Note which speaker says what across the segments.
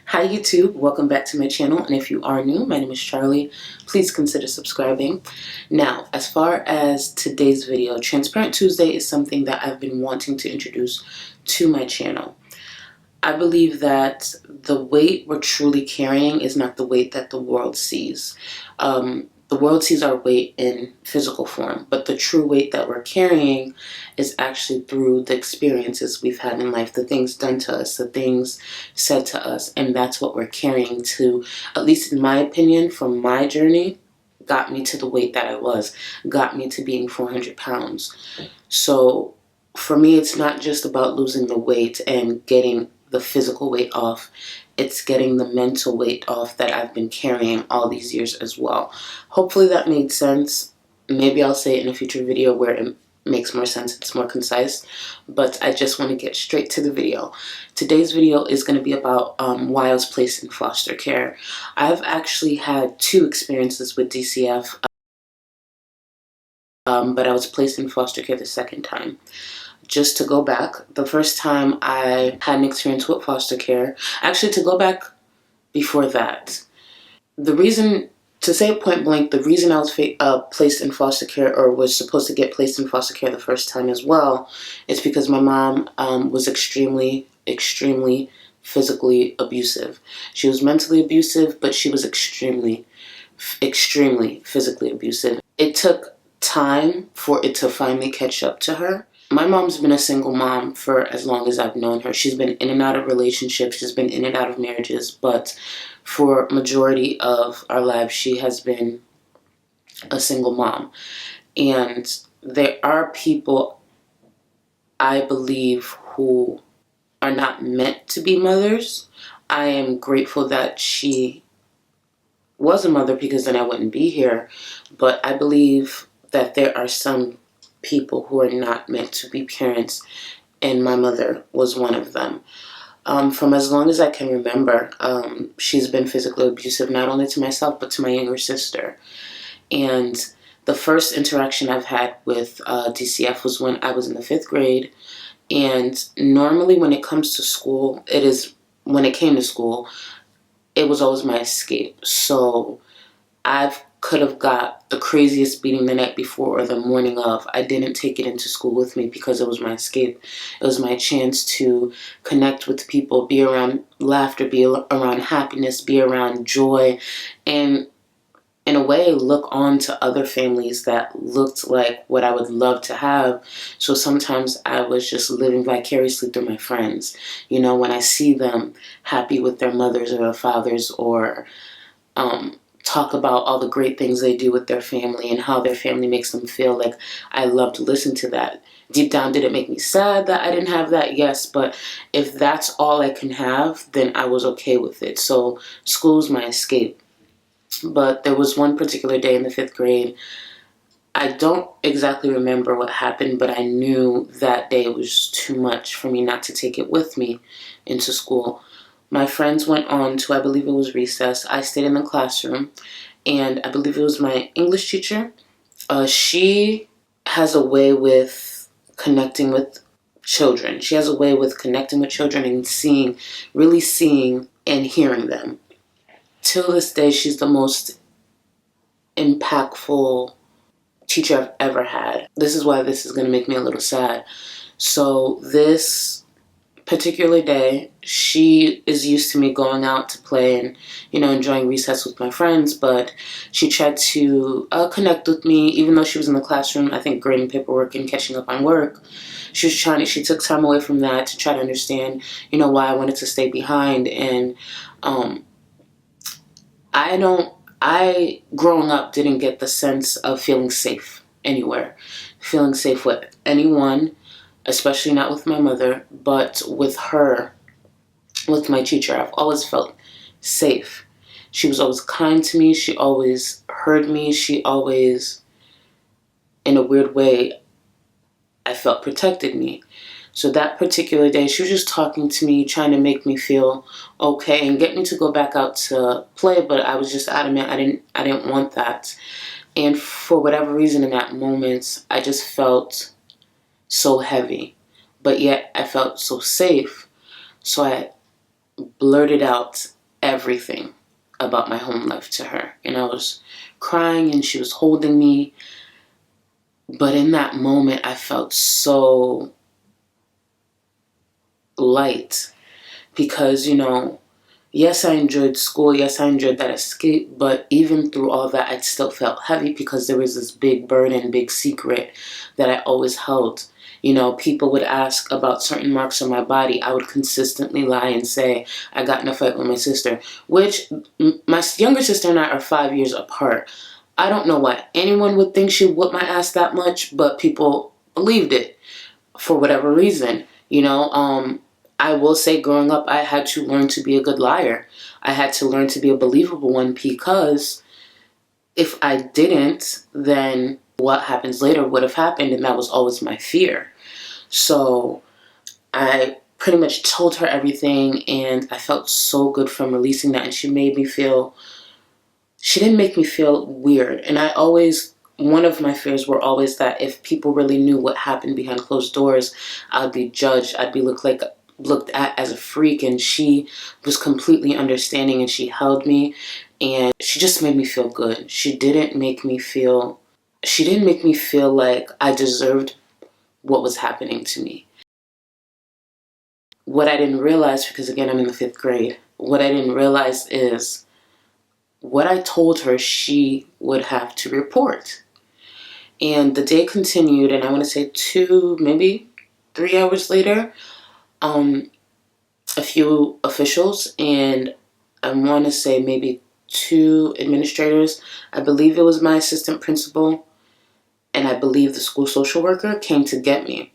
Speaker 1: Hi YouTube, welcome back to my channel, and if you are new, my name is Charlie. Please consider subscribing. Now, as far as today's video, Transparent Tuesday is something that I've been wanting to introduce to my channel. I believe that the weight we're truly carrying is not the weight that the world sees. The world sees our weight in physical form, but the true weight that we're carrying is actually through the experiences we've had in life, the things done to us, the things said to us, and that's what we're carrying to, at least in my opinion, from my journey, got me to the weight that I was, got me to being 400 pounds. So for me, it's not just about losing the weight and getting the physical weight off. It's getting the mental weight off that I've been carrying all these years as well. Hopefully that made sense. Maybe I'll say it in a future video where it makes more sense, it's more concise, but I just want to get straight to the video. Today's video is going to be about why I was placed in foster care. I've actually had two experiences with DCF, but I was placed in foster care the second time. Just to go back, the first time I had an experience with foster care, actually to go back before that, the reason, to say it point blank, the reason I was placed in foster care, or was supposed to get placed in foster care the first time as well, is because my mom was extremely physically abusive. She was mentally abusive, but she was extremely physically abusive. It took time for it to finally catch up to her. My mom's been a single mom for as long as I've known her. She's been in and out of relationships, she's been in and out of marriages, but for majority of our lives, she has been a single mom. And there are people, I believe, who are not meant to be mothers. I am grateful that she was a mother, because then I wouldn't be here. But I believe that there are some people who are not meant to be parents, and my mother was one of them. From as long as I can remember, she's been physically abusive, not only to myself, but to my younger sister. And the first interaction I've had with DCF was when I was in the 5th grade. And normally when it comes to school, when it came to school, it was always my escape. So I could have got the craziest beating the night before or the morning of. I didn't take it into school with me because it was my escape. It was my chance to connect with people, be around laughter, be around happiness, be around joy, and in a way look on to other families that looked like what I would love to have. So sometimes I was just living vicariously through my friends. You know, when I see them happy with their mothers or their fathers, or talk about all the great things they do with their family and how their family makes them feel, like, I love to listen to that. Deep down, did it make me sad that I didn't have that? Yes, but if that's all I can have, then I was okay with it. So school's my escape. But there was one particular day in the 5th grade. I don't exactly remember what happened, but I knew that day it was too much for me not to take it with me into school. My friends went on to, I believe it was recess. I stayed in the classroom, and I believe it was my English teacher. She has a way with connecting with children. She has a way with connecting with children and really seeing and hearing them. Till this day, she's the most impactful teacher I've ever had. This is why this is going to make me a little sad. So this particular day, she is used to me going out to play and, you know, enjoying recess with my friends, but she tried to connect with me, even though she was in the classroom, I think grading paperwork and catching up on work. She took time away from that to try to understand, you know, why I wanted to stay behind. And I, growing up, didn't get the sense of feeling safe anywhere, feeling safe with anyone, especially not with my mother, but with her, with my teacher. I've always felt safe. She was always kind to me. She always heard me. She always, in a weird way, I felt protected me. So that particular day, she was just talking to me, trying to make me feel okay and get me to go back out to play, but I was just adamant I didn't want that. And for whatever reason in that moment, I just felt so heavy, but yet I felt so safe. So blurted out everything about my home life to her. And I was crying and she was holding me. But in that moment, I felt so light because, yes, I enjoyed school. Yes, I enjoyed that escape. But even through all that, I still felt heavy because there was this big burden, big secret that I always held. People would ask about certain marks on my body. I would consistently lie and say, I got in a fight with my sister, which my younger sister and I are 5 years apart. I don't know why anyone would think she whooped my ass that much, but people believed it for whatever reason. I will say growing up, I had to learn to be a good liar. I had to learn to be a believable one because if I didn't, then what happens later would have happened, and that was always my fear. So I pretty much told her everything, and I felt so good from releasing that, and she didn't make me feel weird. And one of my fears were always that if people really knew what happened behind closed doors, I'd be judged. I'd be looked at as a freak, and she was completely understanding, and she held me, and she just made me feel good. She didn't make me feel like I deserved what was happening to me. What I didn't realize, because again, I'm in the 5th grade, what I didn't realize is what I told her she would have to report. And the day continued, and I want to say 2, maybe 3 hours later, a few officials, and I want to say maybe 2 administrators, I believe it was my assistant principal, and I believe the school social worker, came to get me.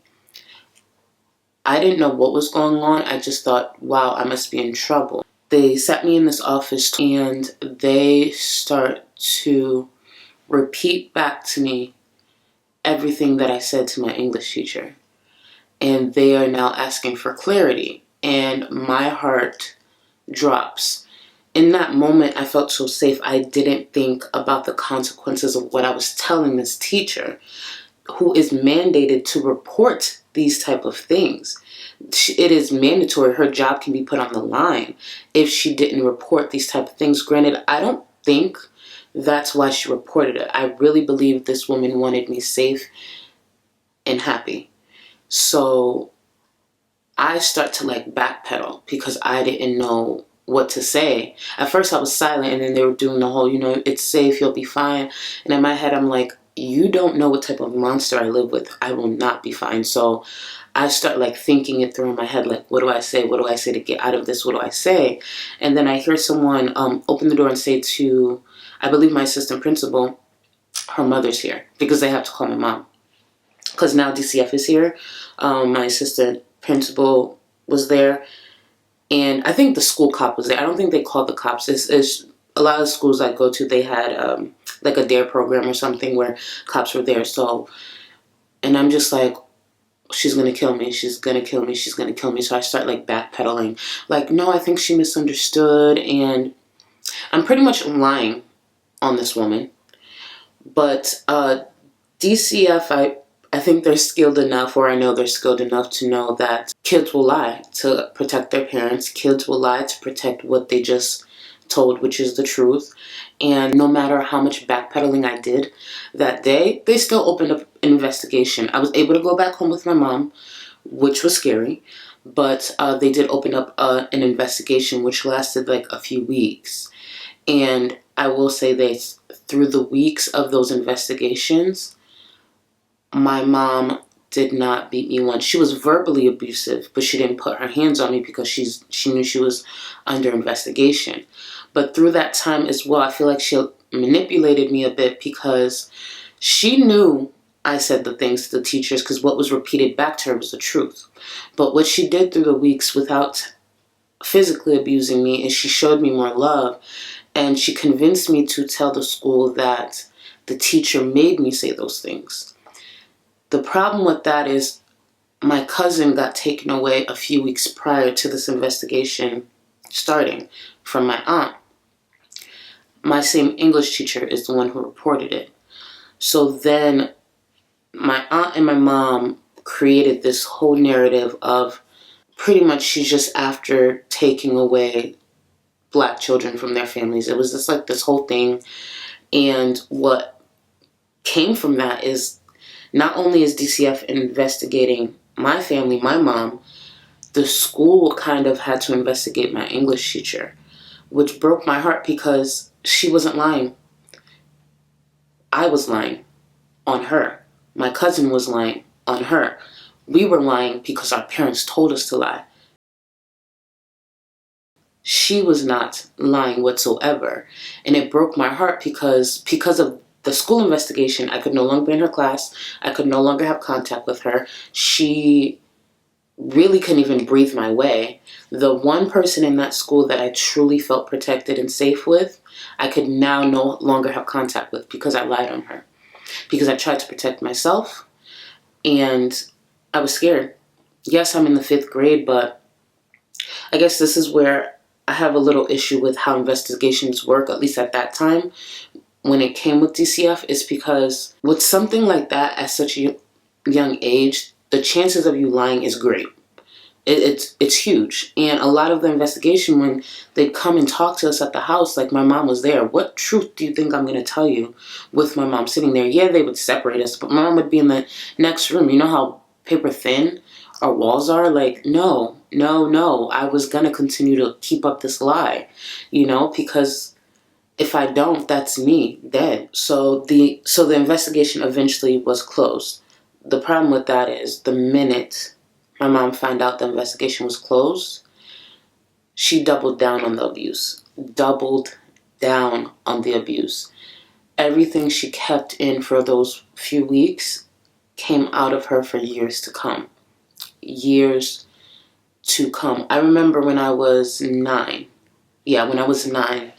Speaker 1: I didn't know what was going on. I just thought, wow, I must be in trouble. They sat me in this office and they start to repeat back to me everything that I said to my English teacher. And they are now asking for clarity. And my heart drops. In that moment, I felt so safe. I didn't think about the consequences of what I was telling this teacher, who is mandated to report these type of things. It is mandatory. Her job can be put on the line if she didn't report these type of things. Granted, I don't think that's why she reported it. I really believe this woman wanted me safe and happy. So I start to backpedal because I didn't know what to say. At first I was silent, and then they were doing the whole, it's safe, you'll be fine. And in my head I'm like, you don't know what type of monster I live with. I will not be fine. So I start thinking it through in my head, what do I say? What do I say to get out of this? What do I say? And then I hear someone open the door and say to, I believe my assistant principal, her mother's here, because they have to call my mom. Because now DCF is here. My assistant principal was there. And I think the school cop was there. I don't think they called the cops. It's a lot of schools I go to, they had a DARE program or something where cops were there. So, and I'm just like, she's going to kill me. She's going to kill me. She's going to kill me. So I start backpedaling. No, I think she misunderstood. And I'm pretty much lying on this woman. But DCF, I think they're skilled enough, or I know they're skilled enough to know that kids will lie to protect their parents. Kids will lie to protect what they just told, which is the truth. And no matter how much backpedaling I did that day, they still opened up an investigation. I was able to go back home with my mom, which was scary, but they did open up an investigation which lasted a few weeks. And I will say this, through the weeks of those investigations, my mom did not beat me once. She was verbally abusive, but she didn't put her hands on me because she knew she was under investigation. But through that time as well, I feel like she manipulated me a bit because she knew I said the things to the teachers because what was repeated back to her was the truth. But what she did through the weeks without physically abusing me is she showed me more love, and she convinced me to tell the school that the teacher made me say those things. The problem with that is my cousin got taken away a few weeks prior to this investigation starting from my aunt. My same English teacher is the one who reported it. So then my aunt and my mom created this whole narrative of pretty much she's just after taking away black children from their families. It was just like this whole thing. And what came from that is not only is DCF investigating my family, my mom, the school kind of had to investigate my English teacher, which broke my heart because she wasn't lying. I was lying on her. My cousin was lying on her. We were lying because our parents told us to lie. She was not lying whatsoever. And it broke my heart because of the school investigation, I could no longer be in her class. I could no longer have contact with her. She really couldn't even breathe my way. The one person in that school that I truly felt protected and safe with, I could now no longer have contact with because I lied on her. Because I tried to protect myself and I was scared. Yes, I'm in the 5th grade, but I guess this is where I have a little issue with how investigations work, at least at that time. When it came with DCF, is because with something like that at such a young age, the chances of you lying is great. It's huge. And a lot of the investigation, when they come and talk to us at the house, like my mom was there, what truth do you think I'm going to tell you with my mom sitting there? Yeah, they would separate us, but my mom would be in the next room. You know how paper thin our walls are? Like, no. I was going to continue to keep up this lie, because if I don't, that's me dead. So the investigation eventually was closed. The problem with that is the minute my mom found out the investigation was closed, she doubled down on the abuse. Doubled down on the abuse. Everything she kept in for those few weeks came out of her for years to come. Years to come. I remember when I was 9. Yeah, when I was 9.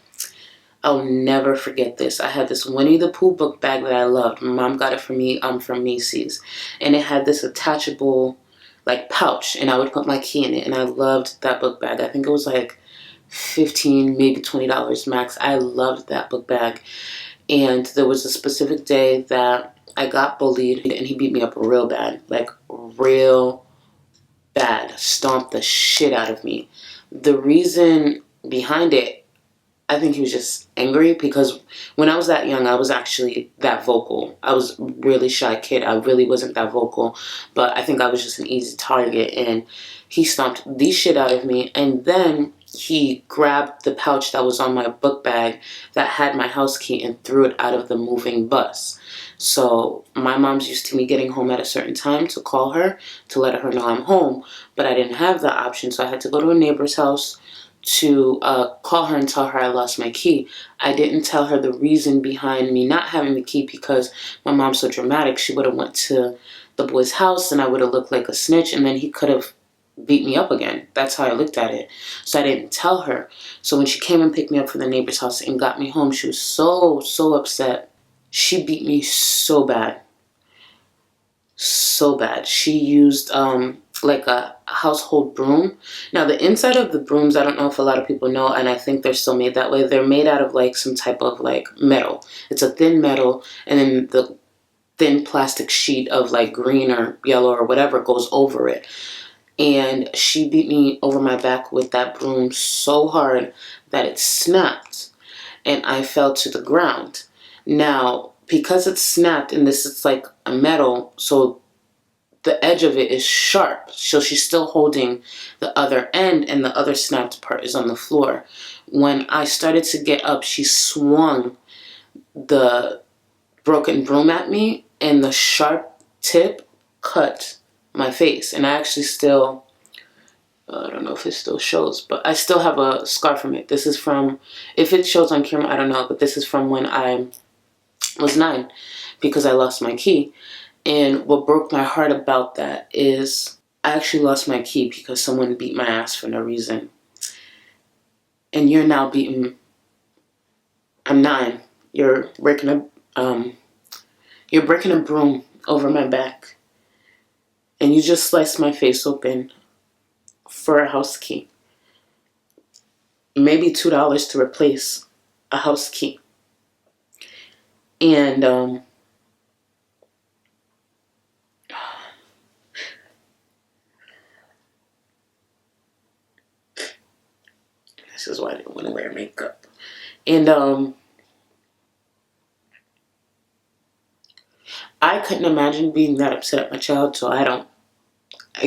Speaker 1: I'll never forget this. I had this Winnie the Pooh book bag that I loved. My mom got it for me from Macy's. And it had this attachable pouch, and I would put my key in it, and I loved that book bag. I think it was like $15, maybe $20 max. I loved that book bag. And there was a specific day that I got bullied, and he beat me up real bad. Real bad. Stomped the shit out of me. The reason behind it, I think he was just angry because when I was that young, I was actually that vocal. I was a really shy kid. I really wasn't that vocal, but I think I was just an easy target, and he stomped the shit out of me. And then he grabbed the pouch that was on my book bag that had my house key and threw it out of the moving bus. So my mom's used to me getting home at a certain time to call her to let her know I'm home, but I didn't have that option, so I had to go to a neighbor's house to call her and tell her I lost my key. I didn't tell her the reason behind me not having the key because my mom's so dramatic. She would have went to the boy's house and I would have looked like a snitch, and then he could have beat me up again. That's how I looked at it. So I didn't tell her. So when she came and picked me up from the neighbor's house and got me home, she was so upset. She beat me so bad. So bad. She used a household broom. Now the inside of the brooms, I don't know if a lot of people know, and I think they're still made that way. They're made out of some type of metal. It's a thin metal, and then the thin plastic sheet of green or yellow or whatever goes over it. And she beat me over my back with that broom so hard that it snapped and I fell to the ground. Now, because it snapped and this is a metal, so the edge of it is sharp. So she's still holding the other end and the other snapped part is on the floor. When I started to get up, she swung the broken broom at me and the sharp tip cut my face. And I actually still, I don't know if it still shows, but I still have a scar from it. This is from, if it shows on camera, I don't know, but this is from when I was 9 because I lost my key. And what broke my heart about that is I actually lost my key because someone beat my ass for no reason. And you're now beating, I'm 9. You're breaking a broom over my back. And you just sliced my face open for a house key. Maybe $2 to replace a house key. And This is why I didn't want to wear makeup. And I couldn't imagine being that upset at my child, so I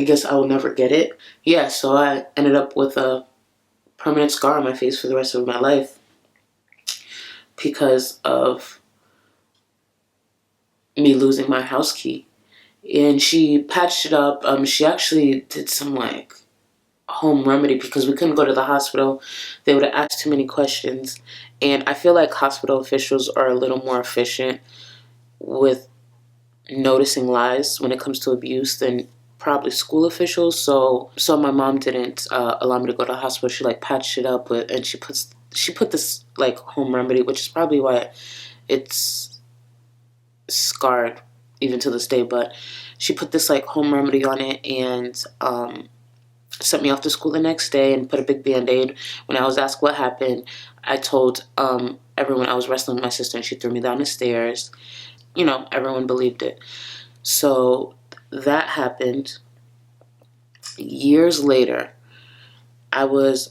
Speaker 1: guess I will never get it. Yeah, so I ended up with a permanent scar on my face for the rest of my life because of me losing my house key. And she patched it up. She actually did some like home remedy because we couldn't go to the hospital. They would have asked too many questions. And I feel like hospital officials are a little more efficient with noticing lies when it comes to abuse than probably school officials. So my mom didn't allow me to go to the hospital. She like patched it up with, and she put this like home remedy, which is probably why it's scarred even to this day. But she put this like home remedy on it and sent me off to school the next day and put a big band-aid. When I was asked what happened, I told everyone I was wrestling with my sister and she threw me down the stairs. You know, everyone believed it. So that happened. Years later, I was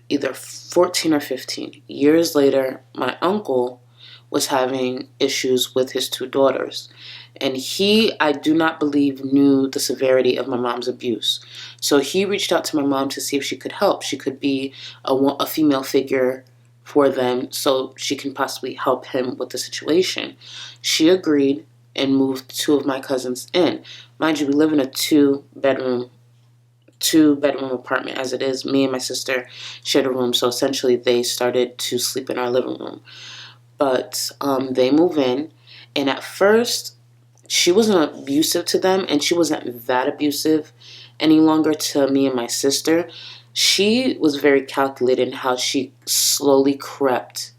Speaker 1: either 14 or 15. Years later, my uncle was having issues with his two daughters. And he, I do not believe, knew the severity of my mom's abuse. So he reached out to my mom to see if she could help. She could be a female figure for them so she can possibly help him with the situation. She agreed and moved two of my cousins in. Mind you, we live in a two-bedroom apartment as it is. Me and my sister shared a room, so essentially they started to sleep in our living room. But they move in, and at first, she wasn't abusive to them, and she wasn't that abusive any longer to me and my sister. She was very calculated in how she slowly crept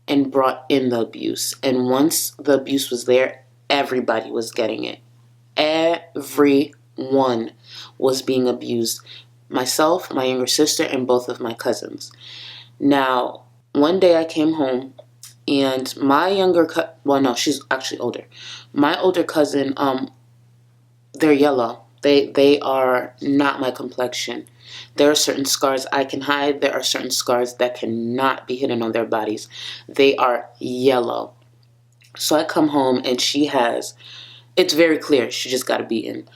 Speaker 1: and brought in the abuse. And once the abuse was there, everybody was getting it. Everyone was being abused. Myself, my younger sister, and both of my cousins. Now, one day I came home and my she's actually older. My older cousin, they're yellow. They are not my complexion. There are certain scars I can hide. There are certain scars that cannot be hidden on their bodies. They are yellow. So I come home and it's very clear she just got beaten.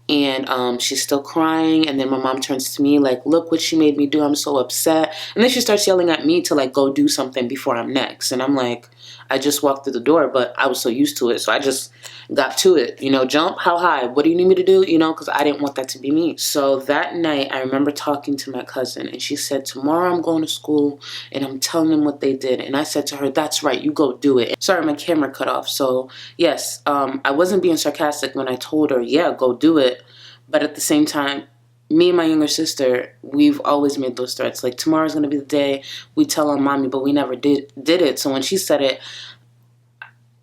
Speaker 1: And she's still crying, and then my mom turns to me like, look what she made me do, I'm so upset. And then she starts yelling at me to like go do something before I'm next. And I'm like, I just walked through the door, but I was so used to it, so I just got to it. You know, jump, how high, what do you need me to do? You know, because I didn't want that to be me. So that night I remember talking to my cousin, and she said, tomorrow I'm going to school and I'm telling them what they did. And I said to her, that's right, you go do it. Sorry, my camera cut off. So yes, I wasn't being sarcastic when I told her, yeah, go do it. But at the same time, me and my younger sister, we've always made those threats. Like, tomorrow's going to be the day we tell on mommy, but we never did it. So when she said it,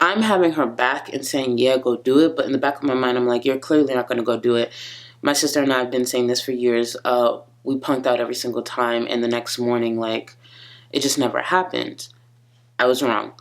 Speaker 1: I'm having her back and saying, yeah, go do it. But in the back of my mind, I'm like, you're clearly not going to go do it. My sister and I have been saying this for years. We punked out every single time. And the next morning, like, it just never happened. I was wrong.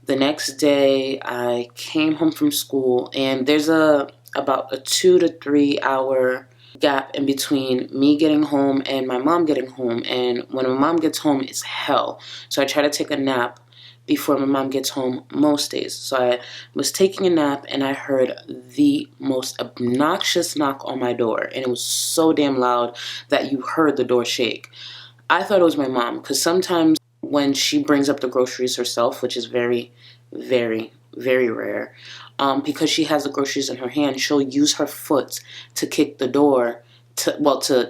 Speaker 1: The next day, I came home from school, and there's about a 2 to 3 hour gap in between me getting home and my mom getting home. And when my mom gets home, it's hell. So I try to take a nap before my mom gets home most days. So I was taking a nap and I heard the most obnoxious knock on my door. And it was so damn loud that you heard the door shake. I thought it was my mom, because sometimes when she brings up the groceries herself, which is very, very, very rare, because she has the groceries in her hand, she'll use her foot to kick the door, to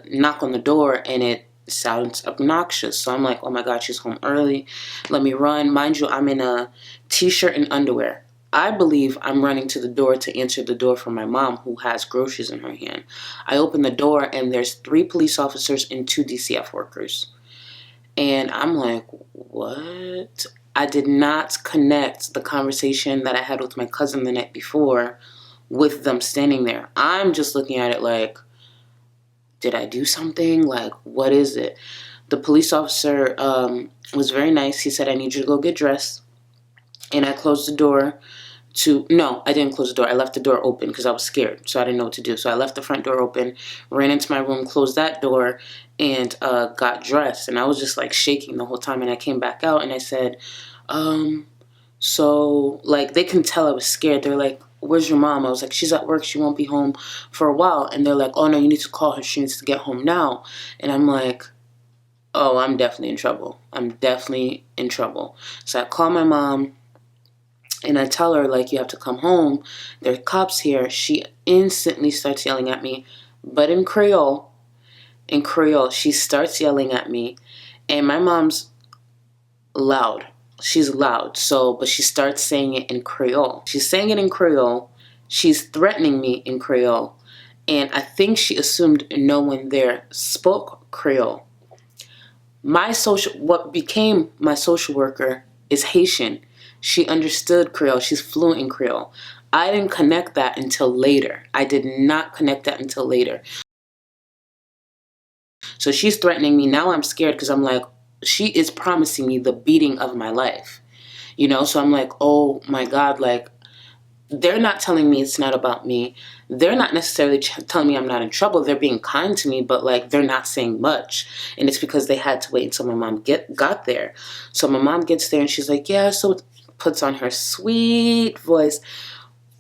Speaker 1: knock on the door, and it sounds obnoxious. So I'm like, oh my God, she's home early. Let me run. Mind you, I'm in a t-shirt and underwear. I believe I'm running to the door to answer the door for my mom, who has groceries in her hand. I open the door, and there's 3 police officers and 2 DCF workers. And I'm like, what? I did not connect the conversation that I had with my cousin the night before with them standing there. I'm just looking at it like, did I do something? Like, what is it? The police officer was very nice. He said, I need you to go get dressed. And I closed the door. No, I didn't close the door. I left the door open because I was scared, so I didn't know what to do. So I left the front door open, ran into my room, closed that door, and got dressed. And I was just like shaking the whole time. And I came back out and I said, so like they can tell I was scared. They're like, "Where's your mom?" I was like, "She's at work. She won't be home for a while." And they're like, "Oh no, you need to call her. She needs to get home now." And I'm like, "Oh, I'm definitely in trouble. I'm definitely in trouble." So I call my mom. And I tell her, like, "You have to come home. There are cops here." She instantly starts yelling at me, but in Creole. In Creole, she starts yelling at me. And my mom's loud. She's loud. So, but she starts saying it in Creole. She's saying it in Creole. She's threatening me in Creole. And I think she assumed no one there spoke Creole. What became my social worker is Haitian. She understood Creole. She's fluent in Creole. I didn't connect that until later. I did not connect that until later. So she's threatening me. Now I'm scared because I'm like, she is promising me the beating of my life. You know, so I'm like, oh my God, like, they're not telling me it's not about me. They're not necessarily telling me I'm not in trouble. They're being kind to me, but like they're not saying much. And it's because they had to wait until my mom got there. So my mom gets there and she's like, yeah, so puts on her sweet voice.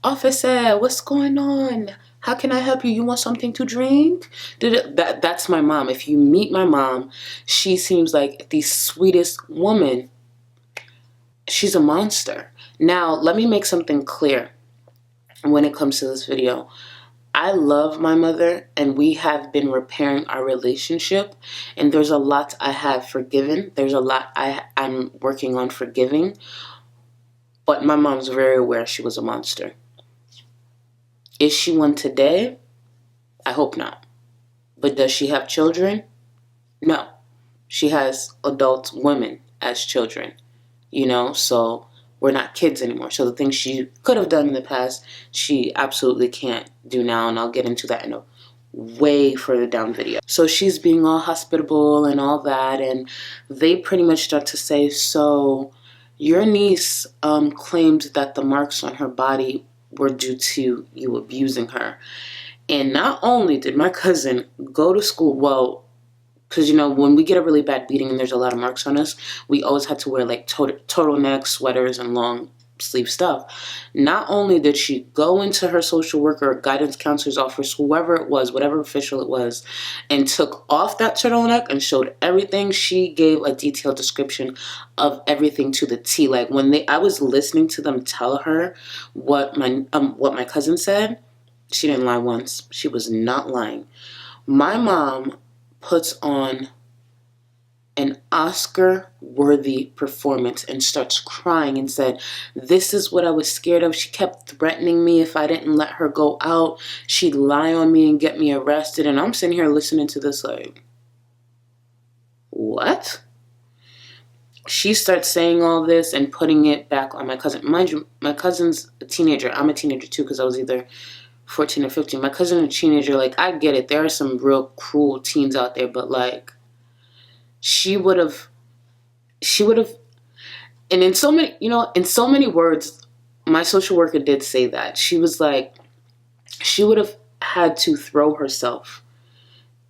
Speaker 1: Officer, what's going on? How can I help you? You want something to drink? That's my mom. If you meet my mom, she seems like the sweetest woman. She's a monster. Now, let me make something clear when it comes to this video. I love my mother and we have been repairing our relationship, and there's a lot I have forgiven. There's a lot I'm working on forgiving, but my mom's very aware she was a monster. Is she one today? I hope not. But does she have children? No. She has adult women as children, you know, so we're not kids anymore. So the things she could have done in the past, she absolutely can't do now. And I'll get into that in a way further down video. So she's being all hospitable and all that. And they pretty much start to say, so your niece claimed that the marks on her body were due to you abusing her. And not only did my cousin go to school, well, because, you know, when we get a really bad beating and there's a lot of marks on us, we always had to wear like turtlenecks, sweaters, and long sleeve stuff. Not only did she go into her social worker, guidance counselor's office, whoever it was, whatever official it was, and took off that turtleneck and showed everything. She gave a detailed description of everything to the T. Like when I was listening to them tell her what my cousin said, she didn't lie once. She was not lying. My mom puts on an Oscar-worthy performance and starts crying and said, this is what I was scared of. She kept threatening me if I didn't let her go out. She'd lie on me and get me arrested. And I'm sitting here listening to this like, what? She starts saying all this and putting it back on my cousin. Mind you, my cousin's a teenager. I'm a teenager too because I was either 14 or 15. My cousin, a teenager, like, I get it. There are some real cruel teens out there, but like, she would have, and in so many, you know, in so many words, my social worker did say that. She was like, she would have had to throw herself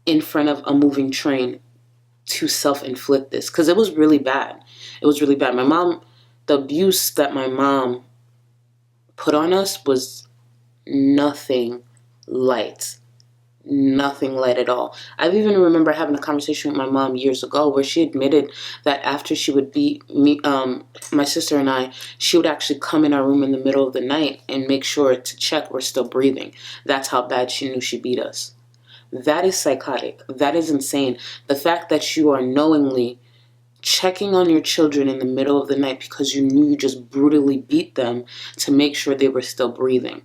Speaker 1: in front of a moving train to self-inflict this, because it was really bad. It was really bad. My mom, the abuse that my mom put on us was nothing light. Nothing light at all. I even remember having a conversation with my mom years ago where she admitted that after she would beat me, my sister and I, she would actually come in our room in the middle of the night and make sure to check we're still breathing. That's how bad she knew she beat us. That is psychotic. That is insane. The fact that you are knowingly checking on your children in the middle of the night because you knew you just brutally beat them to make sure they were still breathing.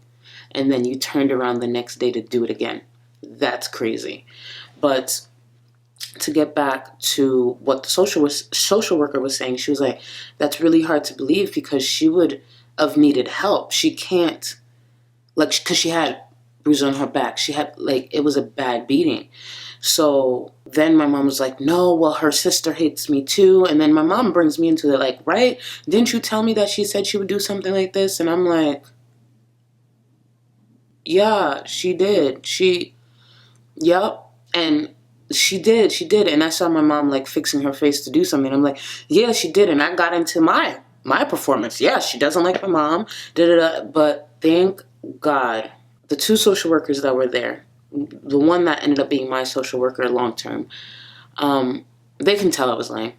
Speaker 1: And then you turned around the next day to do it again. That's crazy. But to get back to what the social worker was saying, she was like, that's really hard to believe because she would have needed help. She can't, like, because she had bruises on her back. She had, like, it was a bad beating. So then my mom was like, no, well, her sister hates me too. And then my mom brings me into it like, right? Didn't you tell me that she said she would do something like this? And I'm like, yeah, she did. Yep. And she did. And I saw my mom like fixing her face to do something. I'm like, yeah, she did. And I got into my performance. Yeah, she doesn't like my mom. Da, da, da. But thank God, the two social workers that were there, the one that ended up being my social worker long term, they can tell I was lying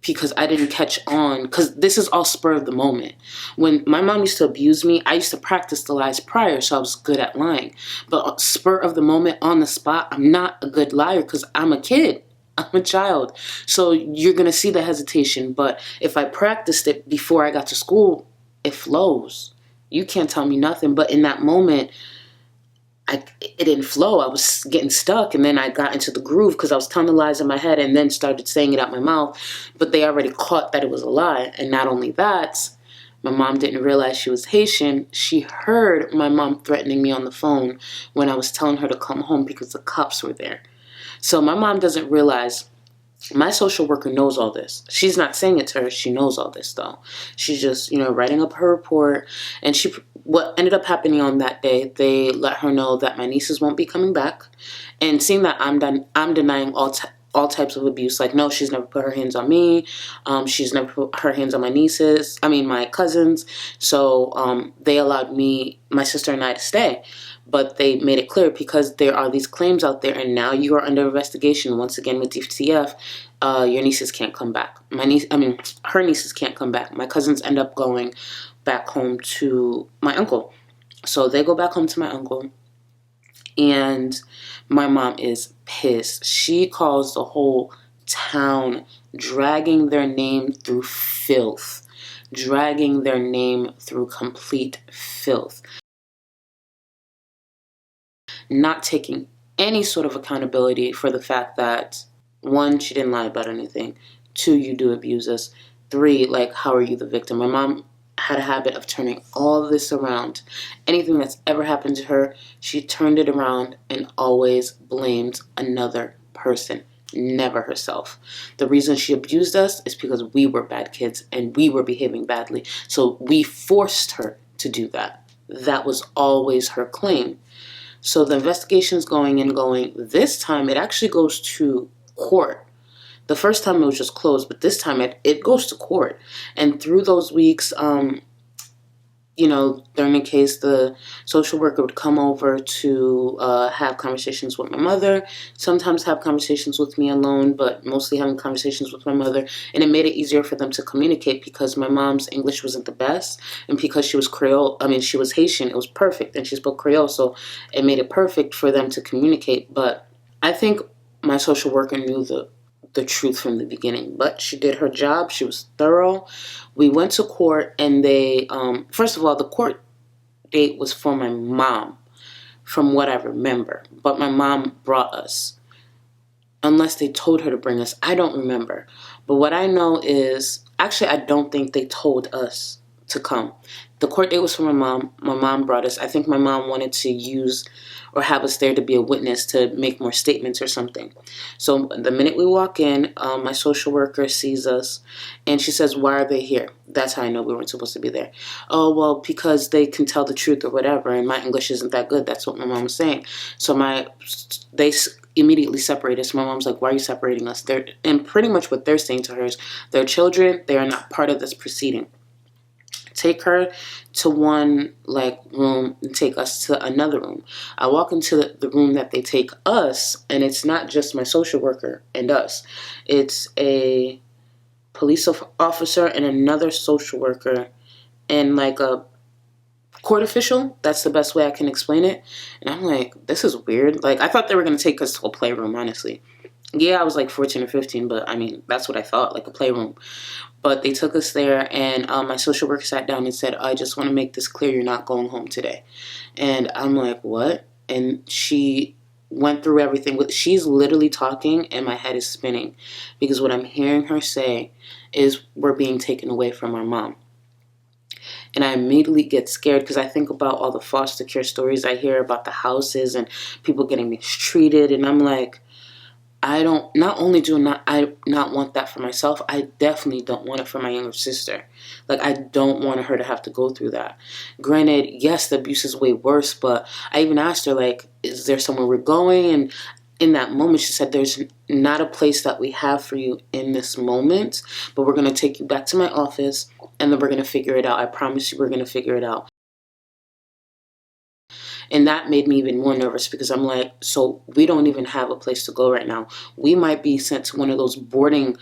Speaker 1: because I didn't catch on, because this is all spur of the moment. When my mom used to abuse me, I used to practice the lies prior, so I was good at lying. But spur of the moment, on the spot, I'm not a good liar because I'm a kid. I'm a child. So you're going to see the hesitation. But if I practiced it before I got to school, it flows. You can't tell me nothing. But in that moment, it didn't flow. I was getting stuck, and then I got into the groove because I was telling the lies in my head and then started saying it out my mouth. But they already caught that it was a lie. And not only that, my mom didn't realize she was Haitian. She heard my mom threatening me on the phone when I was telling her to come home because the cops were there. So my mom doesn't realize. My social worker knows all this. She's not saying it to her. She knows all this, though. She's just, writing up her report. And what ended up happening on that day, they let her know that my nieces won't be coming back. And seeing that I'm denying all types of abuse. Like, no, she's never put her hands on me. She's never put her hands on my cousins. So they allowed me, my sister and I, to stay. But they made it clear, because there are these claims out there, and now you are under investigation once again with DTF. Your nieces can't come back. Her nieces can't come back. My cousins end up going back home to my uncle. So they go back home to my uncle, and my mom is pissed. She calls the whole town, dragging their name through filth, dragging their name through complete filth. Not taking any sort of accountability for the fact that, one, she didn't lie about anything. Two, you do abuse us. Three, like, how are you the victim? My mom had a habit of turning all this around. Anything that's ever happened to her, she turned it around and always blamed another person, never herself. The reason she abused us is because we were bad kids and we were behaving badly. So we forced her to do that. That was always her claim. So the investigation's going and going. This time it actually goes to court. The first time it was just closed, but this time it goes to court. And through those weeks, during the case, the social worker would come over to have conversations with my mother, sometimes have conversations with me alone, but mostly having conversations with my mother. And it made it easier for them to communicate because my mom's English wasn't the best. And because she was she was Haitian, it was perfect. And she spoke Creole, so it made it perfect for them to communicate. But I think my social worker knew the truth from the beginning, but she did her job. She was thorough. We went to court, and they, first of all, the court date was for my mom, from what I remember, but my mom brought us, unless they told her to bring us. I don't remember, but what I know is, actually, I don't think they told us to come. The court date was for my mom. My mom brought us. I think my mom wanted to use or have us there to be a witness to make more statements or something. So the minute we walk in, my social worker sees us, and she says, "Why are they here?" That's how I know we weren't supposed to be there. "Oh, well, because they can tell the truth or whatever, and my English isn't that good." That's what my mom was saying. So they immediately separate us. My mom's like, "Why are you separating us?" And pretty much what they're saying to her is, their children, they are not part of this proceeding. Take her to one room and take us to another room. I walk into the room that they take us, and it's not just my social worker and us. It's a police officer and another social worker and a court official. That's the best way I can explain it. And I'm like, this is weird. I thought they were going to take us to a playroom, honestly. Yeah, I was 14 or 15, but that's what I thought, a playroom. But they took us there, and my social worker sat down and said, "I just want to make this clear, you're not going home today." And I'm like, what? And she went through everything. She's literally talking, and my head is spinning, because what I'm hearing her say is, we're being taken away from our mom. And I immediately get scared because I think about all the foster care stories I hear about the houses and people getting mistreated. And I'm like, not only do I not want that for myself, I definitely don't want it for my younger sister. Like, I don't want her to have to go through that. Granted, yes, the abuse is way worse, but I even asked her, like, is there somewhere we're going? And in that moment, she said, there's not a place that we have for you in this moment, but we're going to take you back to my office, and then we're going to figure it out. I promise you we're going to figure it out. And that made me even more nervous because I'm like, so we don't even have a place to go right now. We might be sent to one of those boarding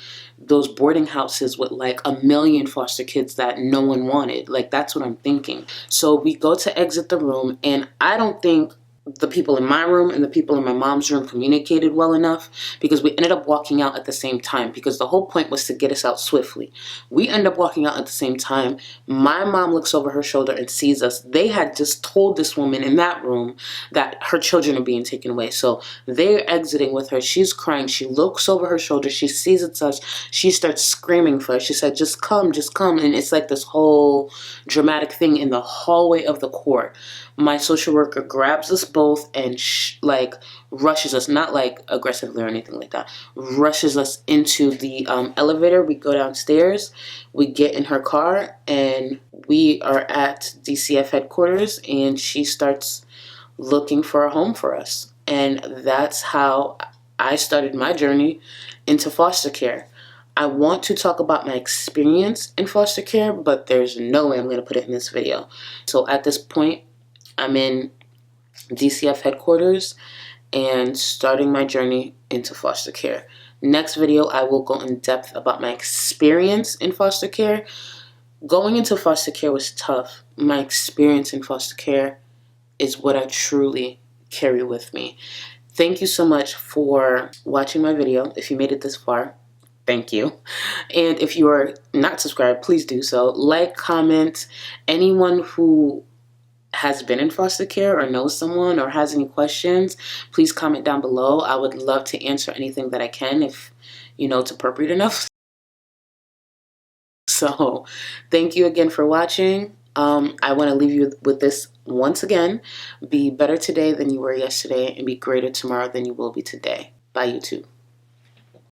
Speaker 1: houses with like a million foster kids that no one wanted. Like, that's what I'm thinking. So we go to exit the room, and I don't think the people in my room and the people in my mom's room communicated well enough, because we ended up walking out at the same time, because the whole point was to get us out swiftly. We end up walking out at the same time. My mom looks over her shoulder and sees us. They had just told this woman in that room that her children are being taken away. So they're exiting with her. She's crying. She looks over her shoulder. She sees it's us. She starts screaming for us. She said, just come, just come. And it's like this whole dramatic thing in the hallway of the court. My social worker grabs us both and like rushes us, not like aggressively or anything like that, rushes us into the elevator. We go downstairs, we get in her car, and we are at DCF headquarters, and she starts looking for a home for us. And that's how I started my journey into foster care. I want to talk about my experience in foster care, but there's no way I'm going to put it in this video. So at this point, I'm in DCF headquarters and starting my journey into foster care. Next video, I will go in depth about my experience in foster care. Going into foster care was tough. My experience in foster care is what I truly carry with me. Thank you so much for watching my video. If you made it this far, thank you. And if you are not subscribed, please do so. Like, comment. Anyone who has been in foster care or knows someone or has any questions, please comment down below. I would love to answer anything that I can if, it's appropriate enough. So thank you again for watching. I want to leave you with this once again. Be better today than you were yesterday, and be greater tomorrow than you will be today. Bye, YouTube.